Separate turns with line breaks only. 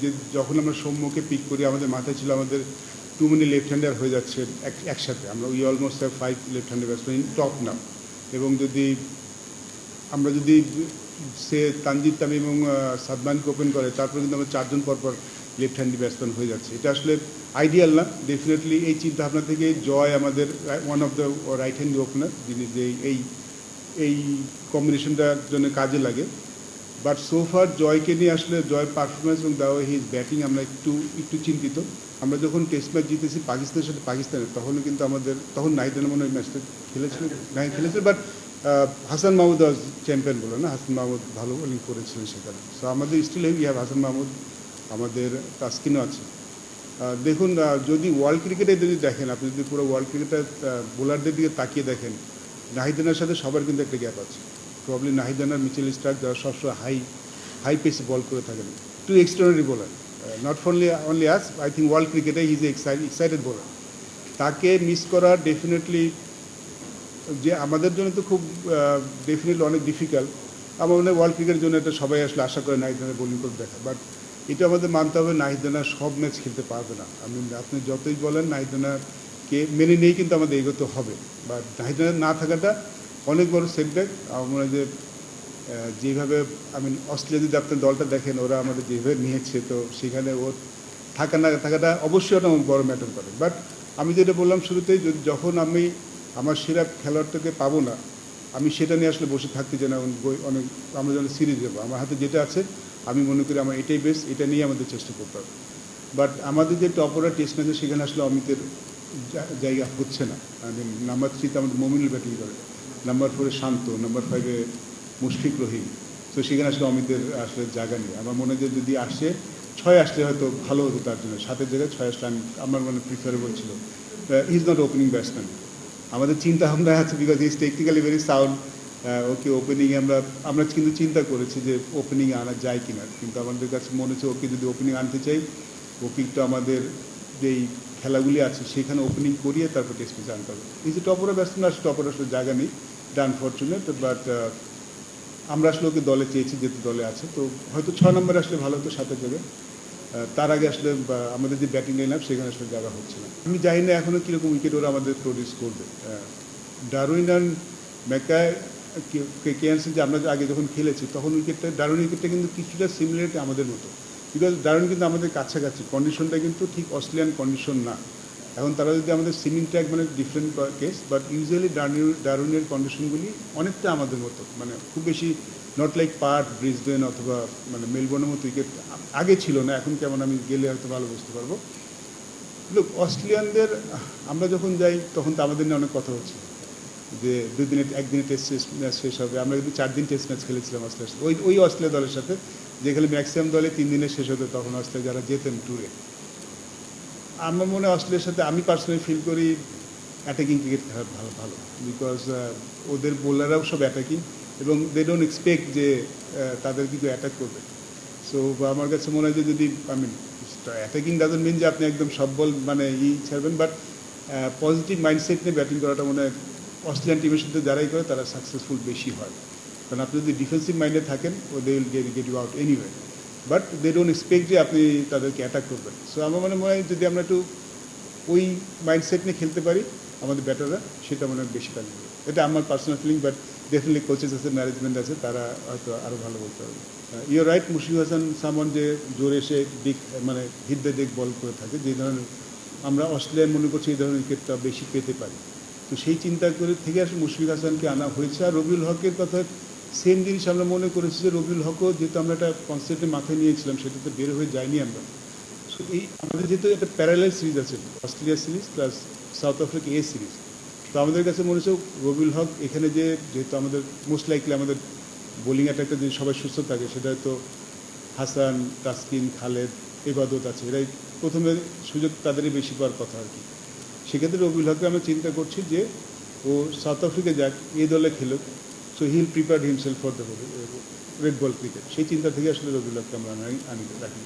যে যখন আমরা সৌম্যকে পিক করি আমাদের মাথায় ছিল আমাদের টু মেনি লেফট হ্যান্ডার হয়ে যাচ্ছে একসাথে। আমরা we almost have 5 left hander batsman in top now. এবং আমরা যদি সে তানজিদ তামিম এবং সাদমানকে ওপেন করে, তারপরে কিন্তু আমরা 4 জন পরপর লেফট হ্যান্ডি ব্যাটসম্যান হয়ে যাচ্ছে। এটা আসলে আইডিয়াল না। ডেফিনেটলি এই চিন্তাভাবনা থেকে জয় আমাদের one of the right hand opener, যিনি যে এই কম্বিনেশনটার জন্য কাজে লাগে। বাট সোফার জয়কে নিয়ে আসলে জয়ের পারফরমেন্স এবং the way he is batting আমরা একটু চিন্তিত। আমরা যখন টেস্ট ম্যাচ জিতেছি পাকিস্তানের সাথে তখনও কিন্তু তখন নাহিদ রানা মনে হয় ম্যাচটা খেলেছিল but Hasan Mahmud was champion বলে না, হাসান মাহমুদ ভালো বোলিং করেছিলেন সেখানে। সো আমাদের still we have Hasan Mahmud, আমাদের তাসকিনও আছে। দেখুন, যদি ওয়ার্ল্ড ক্রিকেটে যদি দেখেন, আপনি যদি পুরো ওয়ার্ল্ড ক্রিকেটের বোলারদের দিকে তাকিয়ে দেখেন, নাহিদ রানার সাথে সবার কিন্তু একটা গ্যাপ আছে। Probably Nahid Rana, Mitchell Starc, যারা সবসময় হাই পেসে বল করে থাকেন, two extraordinary bowler. Not only us, I think world ক্রিকেটে হি ইজ এক্সাইটেড বোলার। তাকে মিস করা ডেফিনেটলি যে আমাদের জন্য তো খুব ডেফিনেটলি অনেক ডিফিকাল্ট। আমার মনে হয় ওয়ার্ল্ড ক্রিকেটের জন্য এটা সবাই আসলে আশা করে নাহিদ রানা বোলিং করে দেখা। বাট এটা আমাদের মানতে হবে, নাহিদ রানা সব ম্যাচ খেলতে পারবে না। আপনি যতই বলেন নাহিদ রানাকে মেনে নিয়েই কিন্তু আমাদের এগোতে হবে। বা নাহিদ রানা না থাকাটা অনেক বড় সেটব্যাক। আমার মনে হয় যে যেভাবে অস্ট্রেলিয়া যদি আপনার দলটা দেখেন, ওরা আমাদের যেভাবে নিয়েছে, তো সেখানে ওর থাকা না থাকাটা অবশ্যই ওটা বড় ম্যাটার করে। বাট আমি যেটা বললাম শুরুতেই, যখন আমি আমার সেরা খেলোয়াড়টাকে পাবো না, আমি সেটা নিয়ে আসলে বসে থাকতে চাই না। আমরা যখন সিরিজ যাবো, আমার হাতে যেটা আছে আমি মনে করি আমার এটাই বেস্ট, এটা নিয়ে আমাদের চেষ্টা করতে হবে। বাট আমাদের যে টপ অর্ডার টেস্ট ম্যাচে সেখানে আসলে অমিতের জায়গা হচ্ছে না। নাম্বার 3তে আমাদের মমিনুল ব্যাটিং করে, নাম্বার 4-এ শান্ত, নাম্বার 5-এ মুশফিক রহিম। তো সেখানে আসলে অমিতের আসলে জায়গা নেই। আমার মনে হয় যে যদি 6 আসলে হয়তো ভালো হতো তার জন্য। 7-এর জায়গায় 6 আসলে আমার মনে প্রিফারেবল ছিল। He is not opening batsman. আমাদের চিন্তা ভাবনা আছে, because he is technically very sound. Okay ওপেনিংয়ে আমরা কিন্তু চিন্তা করেছি যে ওপেনিংয়ে আনা যায় কিনা, কিন্তু আমাদের কাছে মনে হচ্ছে ওকে যদি ওপেনিং আনতে চাই, ওকে একটু আমাদের যেই খেলাগুলি আছে সেখানে ওপেনিং করিয়ে তারপর টেস্ট ম্যাচে আনতে হবে। এই যে টপ অর্ডার ব্যাটসম্যান আসলে টপ অর্ডার আসলে জায়গা নেই, এটা আনফর্চুনেট। বাট আমরা আসলে ওকে দলে চেয়েছি, যেহেতু দলে আছে, তো হয়তো 6 নম্বরে আসলে ভালো হতো 7-এর জায়গায়। তার আগে আসলে আমাদের যে ব্যাটিং লাইন আপ সেখানে আসলে জায়গা হচ্ছে না। আমি জানি না এখনও কীরকম উইকেট ওরা আমাদের প্রডিউস করবে। ডারউইন আর ম্যাকায় কেয়ারসে যে আমরা আগে যখন খেলেছি, তখন ডারউইন উইকেটটা কিন্তু কিছুটা সিমিলারিটি আমাদের মতো, বিকজ ডারউইন কিন্তু আমাদের কাছাকাছি, কন্ডিশনটা কিন্তু ঠিক অস্ট্রেলিয়ান কন্ডিশন না। এখন তারা যদি আমাদের সিমিংটা মানে ডিফারেন্ট কেস, বাট ইউজুয়ালি ডারউইনের কন্ডিশনগুলি অনেকটা আমাদের মতো, মানে খুব বেশি নট লাইক পার্থ, ব্রিসবেন অথবা মেলবোর্নের মতো উইকেট আগে ছিল না। এখন কেমন আমি গেলে হয়তো ভালো বুঝতে পারবো। লোক অস্ট্রেলিয়ানদের আমরা যখন যাই তখন তো আমাদের নিয়ে অনেক কথা হচ্ছে যে একদিনে টেস্ট ম্যাচ শেষ হবে। আমরা কিন্তু 4 দিন টেস্ট ম্যাচ খেলেছিলাম অস্ট্রেলিয়ার, ওই অস্ট্রেলিয়া দলের সাথে, যেখানে ম্যাক্সিমাম দলে 3 দিনে শেষ হতো। তখন অস্ট্রেলিয়া যারা যেতেন ট্যুরে, আমার মনে হয় অস্ট্রেলিয়ার সাথে আমি পার্সোনালি ফিল করি অ্যাটাকিং ক্রিকেট খেলা ভালো, বিকজ ওদের বোলাররাও সব অ্যাটাকিং এবং দে ডোন্ট এক্সপেক্ট যে তাদের কিছু অ্যাটাক করবে। সো আমার কাছে মনে হয় যে যদি অ্যাটাকিং ডাজন্ট মিন যে আপনি একদম সব বল ছাড়বেন, বাট পজিটিভ মাইন্ডসেট নিয়ে ব্যাটিং করাটা মনে হয় অস্ট্রেলিয়ান টিমের সাথে যারাই করে তারা সাকসেসফুল বেশি হয়। কারণ আপনি যদি ডিফেন্সিভ মাইন্ডে থাকেন, they will get you out anyway, but they don't expect যে আপনি তাদেরকে অ্যাটাক করবেন। সো আমার মনে হয় যদি আমরা একটু ওই মাইন্ডসেট নিয়ে খেলতে পারি আমাদের ব্যাটাররা, সেটা মনে হয় বেশি কাজে দেবে। এটা আমার personal feeling, but definitely coaches আছে, ম্যানেজমেন্ট আছে, তারা হয়তো আরও ভালো বলতে পারবে। ইউর রাইট, মুশফিক হাসান সামন যে জোরে এসে হিট দ্য ডেক বল করে থাকে, যে ধরনের আমরা অস্ট্রেলিয়ায় মনে করছি এই ধরনের উইকেটটা বেশি পেতে পারি। তো সেই চিন্তা করে থেকে আসলে মুশফিক হাসানকে আনা হয়েছে। আর রবিউল হকের কথা সেম জিনিস আমরা মনে করেছি যে রবিউল হকও যেহেতু আমরা একটা কনসেপ্টে মাথায় নিয়েছিলাম, সেটাতে বের হয়ে যায়নি আমরা। সো এই আমাদের যেহেতু একটা প্যারালাল সিরিজ আছে, Australia series plus south Africa series, তো আমাদের কাছে মনে হচ্ছে রবিউল হক এখানে যেহেতু আমাদের মোস্ট লাইকলি আমাদের বোলিং অ্যাটাকটা যদি সবাই সুস্থ থাকে, সেটা হয়তো হাসান, তাসকিন, খালেদ, ইবাদত আছে, এরাই প্রথমে সুযোগ তাদেরই বেশি পাওয়ার কথা আর কি। সেক্ষেত্রে রবিউল হককে আমরা চিন্তা করছি যে ও সাউথ আফ্রিকা যাক, এই দলে খেলুক, so he'll prepared himself for the red ball cricket. সেই চিন্তা থেকে আসলে রবিউল হককে আমরা রাখি।